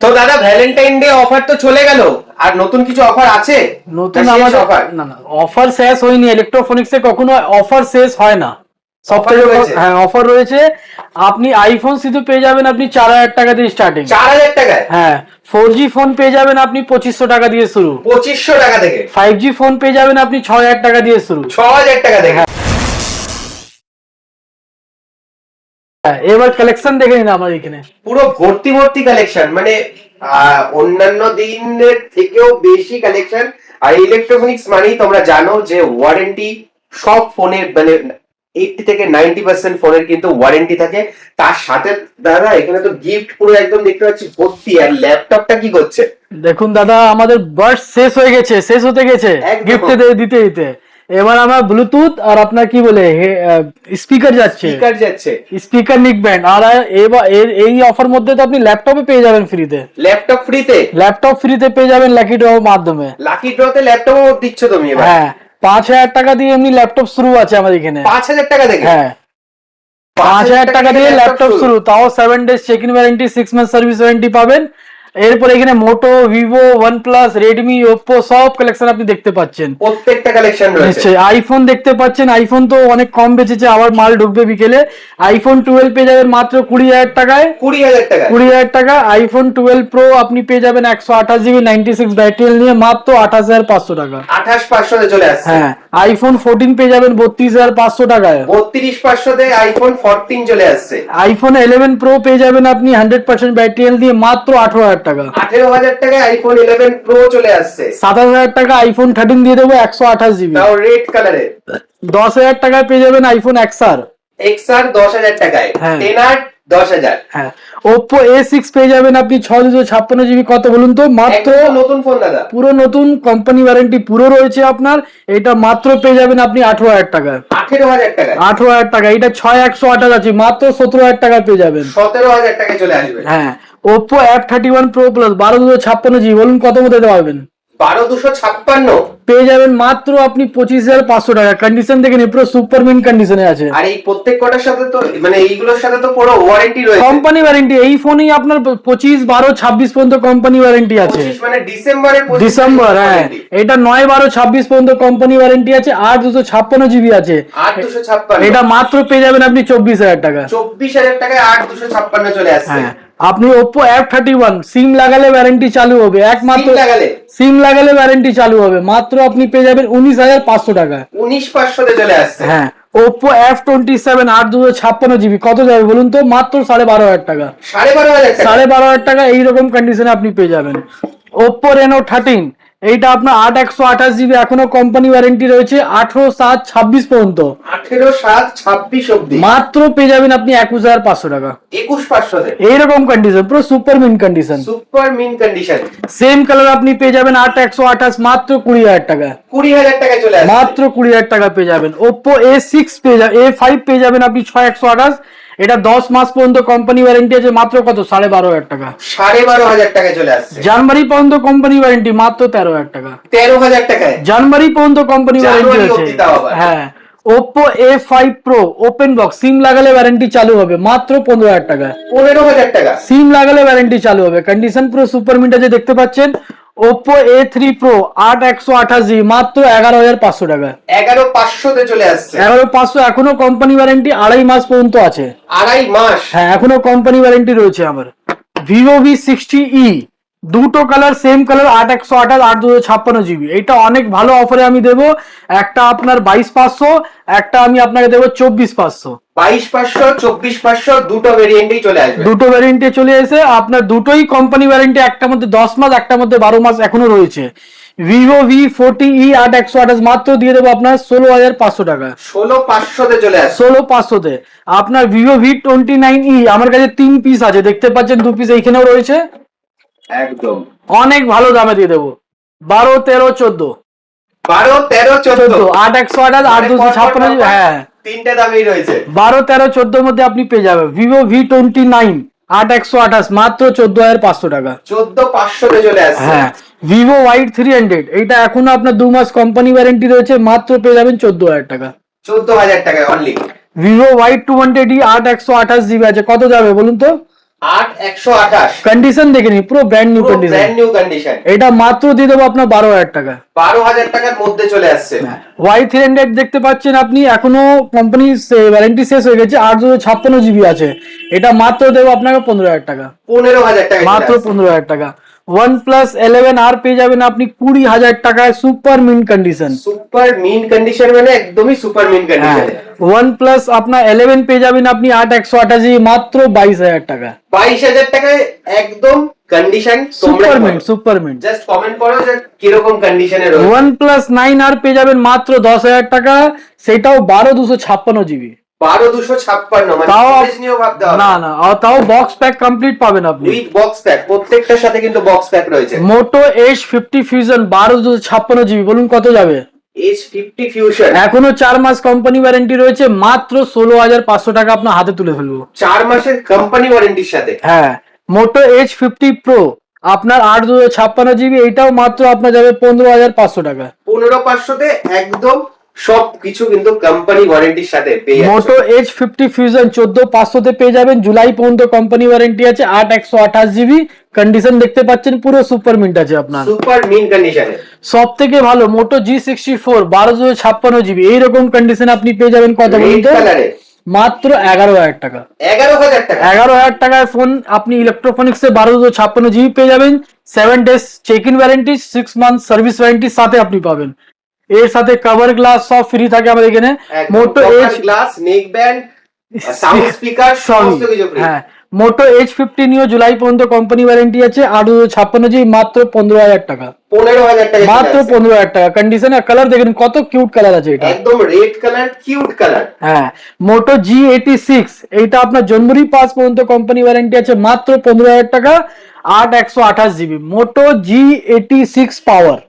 তো দাদা Valentine day offer তো চলে গেল, আর নতুন কিছু অফার আছে? নতুন আমাদের অফার? না না, অফার শেষ হয়নি। ইলেকট্রনিক্সে কখনো অফার শেষ হয় না। সব Offer থেকে রয়েছে? হ্যাঁ অফার রয়েছে। আপনি আইফোন শুধু পেয়ে যাবেন আপনি 4000 টাকা দিয়ে স্টার্টিং। 4000 টাকায়? হ্যাঁ 4G ফোন পেয়ে যাবেন আপনি 2500 টাকা দিয়ে শুরু। 2500 টাকা থেকে? 5G ফোন পেয়ে যাবেন আপনি 6000 টাকা দিয়ে শুরু। 6000 টাকা থেকে? হ্যাঁ, এবার কালেকশন দেখে নিন আমার এখানে। পুরো ভর্তি ভর্তি কালেকশন, মানে অন্যান্য দিনের থেকেও বেশি কালেকশন। আর ইলেকট্রনিক্স মানেই তোমরা জানো যে ওয়ারেন্টি সব ফোনের, মানে 80 থেকে 90% ফোনের কিন্তু ওয়ারেন্টি থাকে। তার সাথে দাদা এখানে তো গিফট পুরো একদম দেখতে পাচ্ছি ভর্তি। আর ল্যাপটপটা কি করছে? দেখুন দাদা, আমাদের বার্স শেষ হয়ে গেছে, শেষ হতে গেছে একদম। গিফট দিতে দিতে। এবার আমার ব্লুটুথ আর আপনার কি বলে স্পিকার যাচ্ছে, স্পিকার যাচ্ছে। স্পিকার নিক ব্যান্ড। আর এবার এই অফার মধ্যে তো আপনি ল্যাপটপে পেয়ে যাবেন ফ্রিতে। ল্যাপটপ ফ্রিতে? ল্যাপটপ ফ্রিতে পেয়ে যাবেন লাকি ড্রর মাধ্যমে। লাকি ড্রতে ল্যাপটপও দিচ্ছ তুমি এবার? হ্যাঁ 5000 টাকা দিয়ে এমনি ল্যাপটপ শুরু আছে আমাদের এখানে। 5000 টাকা থেকে? হ্যাঁ 5000 টাকা দিয়ে ল্যাপটপ শুরু, তাও 7 days check in warranty, 6 month service warranty পাবেন। এরপর এখানে Moto, Vivo, OnePlus, Redmi, Oppo সব কালেকশন আপনি দেখতে পাচ্ছেন। প্রত্যেকটা কালেকশন রয়েছে। নিশ্চয়ই আইফোন দেখতে পাচ্ছেন, আইফোন তো অনেক কম বেঁচেছে, আবার মাল ঢুকবে বিকেলে। আইফোন 12 পেয়ে যাবেন মাত্র 20000 টাকায়। 20000 টাকা? 20000 টাকা। আইফোন 12 প্রো আপনি পেয়ে যাবেন 128GB 96 ব্যাটারি নিয়ে মাত্র 28500 টাকা। 28500 তে চলে আসছে। হ্যাঁ আইফোন 14 পেয়ে যাবেন 32500 টাকায়। 32500 তে আইফোন 14 চলে আসছে। আইফোন 11 প্রো পেয়ে যাবেন আপনি 100% ব্যাটারি দিয়ে মাত্র 18000 টাকা। 18000 টাকায় আইফোন 11 প্রো চলে আসছে। 27000 টাকা আইফোন 13 দিয়ে দেবো 128GB। তাও রেড কালারে। 10000 টাকায় পেয়ে যাবেন আইফোন XR। XR 10000 টাকায়। হ্যাঁ। 10R 10000। হ্যাঁ ওপ্পো A6 পেয়ে যাবেন আপনি 6256GB। কত বলুন তো? মাত্র একদম নতুন ফোন দাদা। পুরো নতুন, কোম্পানি ওয়ারেন্টি পুরো রয়েছে আপনার। এটা মাত্র পেয়ে যাবেন আপনি 18000 টাকা। 18000 টাকা? 18000 টাকা। এটা 6128 আছে, মাত্র 17000 টাকা পেয়ে যাবেন। 17000 টাকায় চলে আসবে। হ্যাঁ Oppo F31 Pro Plus 12256GB, বলুন কত মধ্যে দিতে পারবেন? 12256? পেয়ে যাবেন মাত্র আপনি 25500 টাকা। কন্ডিশন দেখে নিন, পুরো সুপার মিন কন্ডিশনে আছে। আর এই প্রত্যেক কটার সাথে তো, মানে এইগুলোর সাথে তো পুরো ওয়ারেন্টি রয়েছে। কোম্পানি ওয়ারেন্টি এই ফোনেই আপনার 25, 12, 26 পর্যন্ত কোম্পানি ওয়ারেন্টি আছে। 25 মানে ডিসেম্বরের 25 ডিসেম্বর, হ্যাঁ। এটা 9, 12, 26 পর্যন্ত কোম্পানি ওয়ারেন্টি আছে। 8256GB আছে। 8256? এটা মাত্র পেয়ে যাবেন আপনি 24000 টাকা। 24000 টাকায় 8256 চলে আসছে। হ্যাঁ আপনি ওপ্পো F31 সিম লাগালে ওয়ারেন্টি চালু হবে একমাত্র। সিম লাগালে ওয়ারেন্টি চালু হবে মাত্র আপনি পেয়ে যাবেন 19500 টাকা। 19500 তে চলে আসছে। হ্যাঁ ওপ্পো F27 8256GB কত যাবে বলুন তো? মাত্র 12500 টাকা। 12500 টাকা? 12500 টাকা এইরকম কন্ডিশনে আপনি পেয়ে যাবেন। ওপ্পো রেনো 13 এইটা আপনার 8128GB, এখনো কোম্পানি ওয়ারেন্টি রয়েছে 18/7/26 পর্যন্ত। 18/7/26 অবধি মাত্র পেয়ে যাবেন আপনি 21500 টাকা। 21500 তে? এইরকম কন্ডিশন, পুরো super mint condition. Super mint condition. Same colour আপনি পেয়ে যাবেন 8128 মাত্র 20000 টাকা। 20000 টাকায় চলে আসছে। মাত্র 20000 টাকা পেয়ে যাবেন। ওপ্পো A6 পেয়ে যাবেন, A5 পেয়ে যাবেন আপনি 6128। এটা 10 মাস পর্যন্ত কোম্পানি ওয়ারেন্টি আছে, মাত্র কত? 12500 টাকা। 12500 টাকায় চলে আসছে। জানুয়ারি পর্যন্ত কোম্পানি ওয়ারেন্টি মাত্র 13000 টাকা। 13000 টাকায়? জানুয়ারি পর্যন্ত কোম্পানি ওয়ারেন্টি জানুয়ারি আছে। অবধি তাও আবার? হ্যাঁ Oppo A5 Pro open box SIM লাগালে ওয়ারেন্টি চালু হবে মাত্র 15000 টাকা। 15000 টাকা? সিম লাগালে ওয়ারেন্টি চালু হবে। কন্ডিশন পুরো সুপার মিন্ট আছে, দেখতে পাচ্ছেন। ওপ্পো A3 Pro 8128GB মাত্র 11500 টাকা। 11500 তে চলে আসছে। 11500 এখনো কোম্পানি ওয়ারেন্টি 2.5 মাস পর্যন্ত আছে। 2.5 মাস? হ্যাঁ এখনো কোম্পানি ওয়ারেন্টি রয়েছে আমার। ভিভো V60e দুটো কালার সেম কালার 8128 8256GB। এটা অনেক ভালো অফারে আমি দেবো। একটা আপনার 22500, একটা আমি আপনাকে দেবো 24500। 22500 24500 দুটো ভেরিয়েন্টই চলে আসবে। দুটো ভ্যারিয়েন্টে চলে এসে আপনার দুটোই কোম্পানি ওয়ারেন্টি, একটার মধ্যে 10 মাস, একটার মধ্যে 12 মাস এখনো রয়েছে। ভিভো V40e 8128 মাত্র দিয়ে দেবো আপনার 16500 টাকা। 16500 তে চলে আসছে। 16500 তে। আপনার ভিভো V29e আমার কাছে 3 পিস আছে, দেখতে পাচ্ছেন 2 পিস এইখানেও রয়েছে। একদম অনেক ভালো দামে দিয়ে দেবো। 12, 13, 14। 12, 13, 14? 8128 8256। হ্যাঁ তিনটে দামেই রয়েছে। 12, 13, 14 মধ্যে আপনি পেয়ে যাবেন। ভিভো V29 8128 মাত্র 14500 টাকা। 14500 তে চলে আসছে। হ্যাঁ ভিভো Y300 এইটা এখনো আপনার 2 মাস কোম্পানি ওয়ারেন্টি রয়েছে, মাত্র পেয়ে যাবেন 14000 টাকা। 14000 টাকায় অনলি। ভিভো Y200e 8128GB আছে, কত যাবে বলুন তো? 8128 কন্ডিশন দেখে নি, পুরো brand new condition, brand new condition. এটা মাত্র দিয়ে দেবো আপনার 12,000 টাকা। 12,000 টাকার মধ্যে চলে আসছে। Y300 দেখতে পাচ্ছেন আপনি, এখনো কোম্পানি ওয়ারেন্টি শেষ হয়ে গেছে, 856 GB আছে, এটা মাত্র দেবো আপনাকে 15,000 টাকা। 15,000 টাকা মাত্র 15,000 টাকা। OnePlus 11R পেয়ে যাবেন আপনি 20,000 টাকায়, super mint condition. Super mint condition মানে একদমই সুপার মিন্ট কন্ডিশন। OnePlus আপনার 11 পেয়ে যাবেন আপনি 8/128 মাত্র 22,000 টাকা। 22,000 টাকায় একদম condition super mint, super mint. Just comment করো যে কিরকম কন্ডিশনে রয়েছে। OnePlus 9R পেয়ে যাবেন মাত্র 10,000 টাকা, সেটাও 12/256 GB। 12,256 মানে তাও স্টোরেজ নিয়েও ভাবতে হবে না না, আর তাও বক্স প্যাক কমপ্লিট পাবেন আপনি। উইথ বক্স প্যাক, প্রত্যেকটার সাথে কিন্তু বক্স প্যাক রয়েছে। মোটো H50 Fusion 12/256 GB, বলুন কত যাবে? H50 ফিউশন এখনো 4 মাস কোম্পানি ওয়ারেন্টি রয়েছে, মাত্র 16,500 টাকা আপনার হাতে তুলে ফেলবো। 4 মাসের কোম্পানি ওয়ারেন্টির সাথে। হ্যাঁ, মোটো H50 Pro আপনার 8/256 GB, এইটাও মাত্র আপনার যাবে 15,500 টাকা। 15,500 তে একদম সবকিছু কিন্তু কোম্পানি ওয়ারেন্টির সাথে পেয়ে যাচ্ছে। মোটো H50 Fusion 14,500 তে পেয়ে যাবেন, জুলাই পর্যন্ত কোম্পানি ওয়ারেন্টি আছে, 8/128 GB কন্ডিশন দেখতে পাচ্ছেন, পুরো সুপার মিন্ট আছে আপনার, সুপার মিন্ট কন্ডিশনে। সব থেকে ভালো মোটো G64 12/256 GB, এইরকম কন্ডিশন আপনি পেয়ে যাবেন কত বলুন রেড তো? কালারে মাত্র 11,000 টাকা। 11,000 টাকা। 11,000 টাকায় ফোন আপনি ইলেকট্রনিক্সে 12/256 GB পেয়ে যাবেন, 7 days check in warranty, 6 month service ওয়ারেন্টির সাথে আপনি পাবেন। এর সাথে কভার গ্লাস সব ফ্রি থাকে আমাদের এখানে। মোটো মোটো glass, neck band, sound speaker সমস্ত কিছু ফ্রি। হ্যাঁ, মোটো H50 নিও জুলাই পর্যন্ত কোম্পানি ওয়ারেন্টি আছে, 8/256 GB মাত্র 15,000 টাকা। 15,000 টাকা মাত্র 15,000 টাকা কন্ডিশন। আর কালার দেখেন কত কিউট কালার আছে এটা, একদম রেড কালার, কিউট কালার। হ্যাঁ। মোটো G86 এইটা আপনার জানুয়ারি 5 পর্যন্ত কোম্পানি ওয়ারেন্টি আছে, মাত্র 15,000 টাকা, 8/128 GB। মোটো G86 পাওয়ার,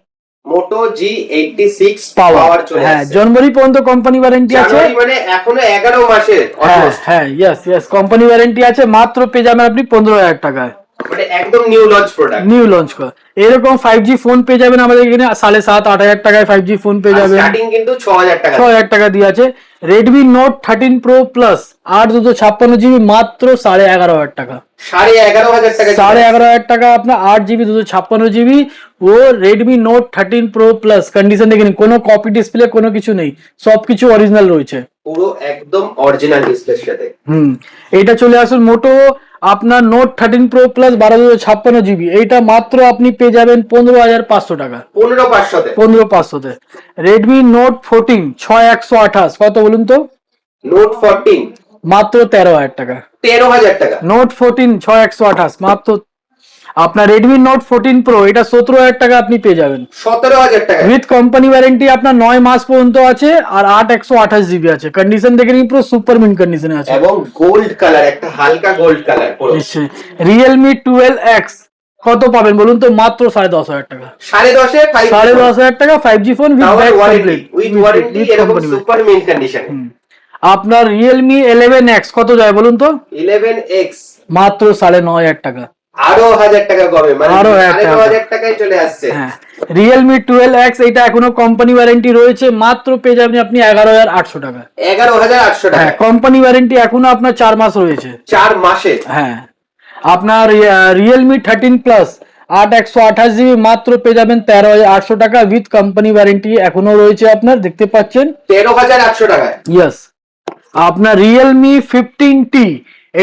মোটো G86 পাওয়ার পাওয়ার চলে হ্যাঁ, আসছে। জানুয়ারি পর্যন্ত কোম্পানি ওয়ারেন্টি আছে। জানুয়ারি মানে এখনো 11 মাসের হ্যাঁ অলমোস্ট। হ্যাঁ, ইয়েস ইয়েস, কোম্পানি ওয়ারেন্টি আছে, মাত্র পেয়ে যাবেন আপনি 15,000 টাকায়। মানে একদম new launch product. New launch করা এরকম 5G ফোন পেয়ে যাবেন আমাদের এখানে 7,500-8,000 টাকায় 5G ফোন পেয়ে যাবেন। স্টার্টিং কিন্তু 6,000 টাকা। 6,000 টাকা দিয়ে আছে। Redmi Note 13 Pro Plus 8/256 GB মাত্র 11,500 টাকা। 11,500 টাকা। 11,500 টাকা আপনার 8GB 256 GB ও Redmi Note 13 Pro Plus condition দেখেন, কোনো কপি ডিসপ্লে কোনো কিছু নেই, সবকিছু অরিজিনাল রয়েছে, পুরো একদম অরিজিনাল ডিসপ্লের সাথে। এইটা চলে আসুন মোটো আপনার Note 13 Pro Plus 12/256 GB, এইটা মাত্র আপনি পেয়ে যাবেন 15,500 টাকা। 15,500 তে। 15,500 তে। Redmi Note 14 6128 কত বলুন তো? নোট 14 মাত্র 13,000 টাকা। 13,000 টাকা। Note 14 6128 মাত্র। আপনার Redmi Note 14 Pro এটা 17,000 টাকা আপনি পেয়ে যাবেন 17,000 টাকা। উইথ কোম্পানি ওয়ারেন্টি আপনার 9 মাস পর্যন্ত আছে, আর 8/128 GB আছে। কন্ডিশন দেখে নিন, পুরো সুপার মিন্ট কন্ডিশনে আছে এবং গোল্ড কালার, একটা হালকা গোল্ড কালার পুরো। নিশ্চয়ই। Realme 12X কত পাবেন বলুন তো? মাত্র 10,500 টাকা। 10,500 এ 5G 10,500 টাকা 5G ফোন উইথ ওয়ারেন্টি, এরকম সুপার মিন্ট কন্ডিশনে। আপনার Realme 11X কত যায় বলুন তো? 11X মাত্র 9,500 টাকা। আরো 1,000 টাকা কমে, মানে আরো 1,000 9,500 টাকায় চলে আসছে। হ্যাঁ, Realme 12X এটা এখনো কোম্পানি ওয়ারেন্টি রয়েছে, মাত্র পেয়ে যাবেন আপনি 11,800 টাকা। 11,800 টাকা। হ্যাঁ, কোম্পানি ওয়ারেন্টি এখনো আপনার 4 মাস রয়েছে। 4 মাসে। হ্যাঁ, আপনার Realme 13 Plus 8/128 GB মাত্র পেয়ে যাবেন 13,800 টাকা উইথ কোম্পানি ওয়ারেন্টি এখনো রয়েছে আপনার, দেখতে পাচ্ছেন 13,800 টাকায়। ইয়েস। আপনার Realme 15T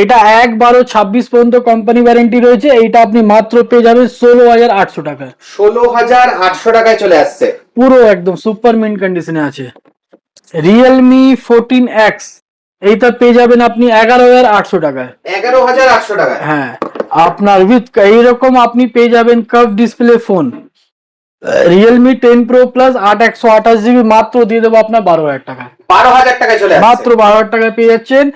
এটা 1/12/26 পর্যন্ত কোম্পানি ওয়ারেন্টি রয়েছে, এইটা আপনি মাত্র পেয়ে যাবেন 16,800 টাকা। 16,800 টাকায় চলে আসছে, পুরো একদম সুপার মিন্ট কন্ডিশনে আছে। Realme 14X এইটা পেয়ে যাবেন আপনি 11,800 টাকায়। 11,800 টাকায়। হ্যাঁ, আপনার উইথ এইরকম আপনি পেয়ে যাবেন curve display phone Realme 10 Pro Plus 8/128 GB মাত্র দিয়ে দেবো আপনার 12,000 টাকা। 12,000 টাকায় চলে আসছে। মাত্র 12,000 টাকায় পেয়ে যাচ্ছেন।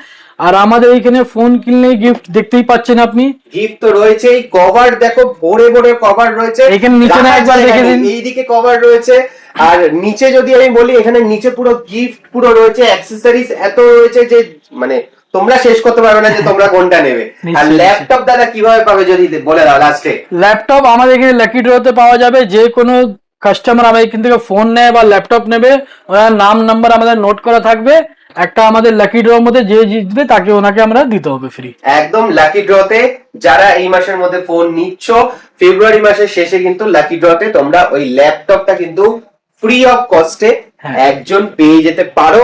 আর আমাদের এখানে ফোন কিনলে গিফট দেখতেই পাচ্ছেন আপনি, গিফট তো রয়েছেই, কভার দেখো ভরে ভরে কভার রয়েছে। এখানে নিচে না একবার দেখে দিন, এইদিকে কভার রয়েছে, আর নিচে যদি আমি বলি এখানে নিচে পুরো গিফট পুরো রয়েছে, অ্যাকসেসরিজ এত রয়েছে যে মানে তোমরা শেষ করতে পারবে না যে তোমরা কোনটা নেবে। আর ল্যাপটপ দাদা কিভাবে পাবে যদি বলে দাও লাস্টে। ল্যাপটপ আমাদের এখানে লাকি ড্রতে পাওয়া যাবে, যে কোনো কাস্টমার আমাদের এখান থেকে ফোন নেয় বা ল্যাপটপ নেবে, ওনার নাম নাম্বার আমাদের নোট করা থাকবে, একটা আমাদের লাকি ড্র মধ্যে যে জিতবে তাকে ওনাকে আমরা দিতে হবে ফ্রি। একদম লাকি ড্রতে যারা এই মাসের মধ্যে ফোন নিচ্ছ, ফেব্রুয়ারি মাসের শেষে কিন্তু লাকি ড্রতে তোমরা ওই ল্যাপটপটা কিন্তু ফ্রি অফ কস্টে হ্যাঁ। একজন পেয়ে যেতে পারো,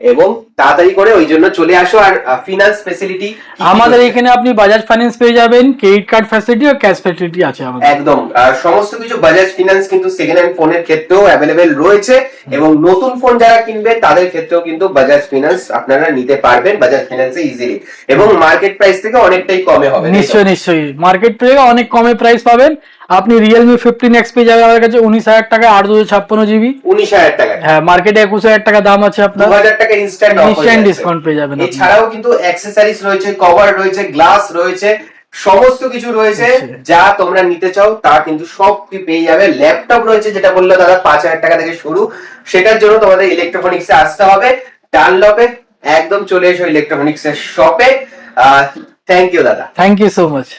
এবং তাড়াতাড়ি করে ওই জন্য চলে আসো। আর ফিনান্স ফেসিলিটি আমাদের এখানে আপনি বাজাজ ফাইন্যান্স পেয়ে যাবেন, ক্রেডিট কার্ড ফ্যাসিলিটি আর ক্যাশ ফ্যাসিলিটি আছে আমাদের। একদম সমস্ত কিছু বাজাজ ফিনান্স কিন্তু সেকেন্ড হ্যান্ড ফোনের ক্ষেত্রেও অ্যাভেলেবেল রয়েছে, এবং নতুন ফোন যারা কিনবে তাদের ক্ষেত্রেও কিন্তু বাজাজ ফিনান্স আপনারা নিতে পারবেন বাজাজ ফিনান্সে ইজিলি, এবং মার্কেট প্রাইস থেকে অনেকটাই কমে হবে। নিশ্চয়ই নিশ্চয়ই মার্কেট থেকে অনেক কমে প্রাইস পাবেন। আপনি রিয়েলমি 15X পেয়ে যাবেন আমাদের কাছে 19,000 টাকা 8/256 জিবি। 19,000 টাকা, হ্যাঁ মার্কেটে 21,000 টাকা দাম আছে আপনার, 2,000 টাকা ইনস্ট্যান্ট ডিসকাউন্ট পেয়ে যাবেন। এছাড়াও কিন্তু অ্যাক্সেসরিজ রয়েছে, কভার রয়েছে, গ্লাস রয়েছে, সমস্ত কিছু রয়েছে যা তোমরা নিতে চাও তা কিন্তু সব পেয়ে যাবে। ল্যাপটপ রয়েছে যেটা বললো দাদা 5,000 টাকা থেকে শুরু, সেটার জন্য তোমাদের ইলেকট্রনিক্সে আসতে হবে ডানলপে। একদম চলে এসো ইলেকট্রনিক্সের শপে। থ্যাংক ইউ দাদা, থ্যাংক ইউ সো মাচ।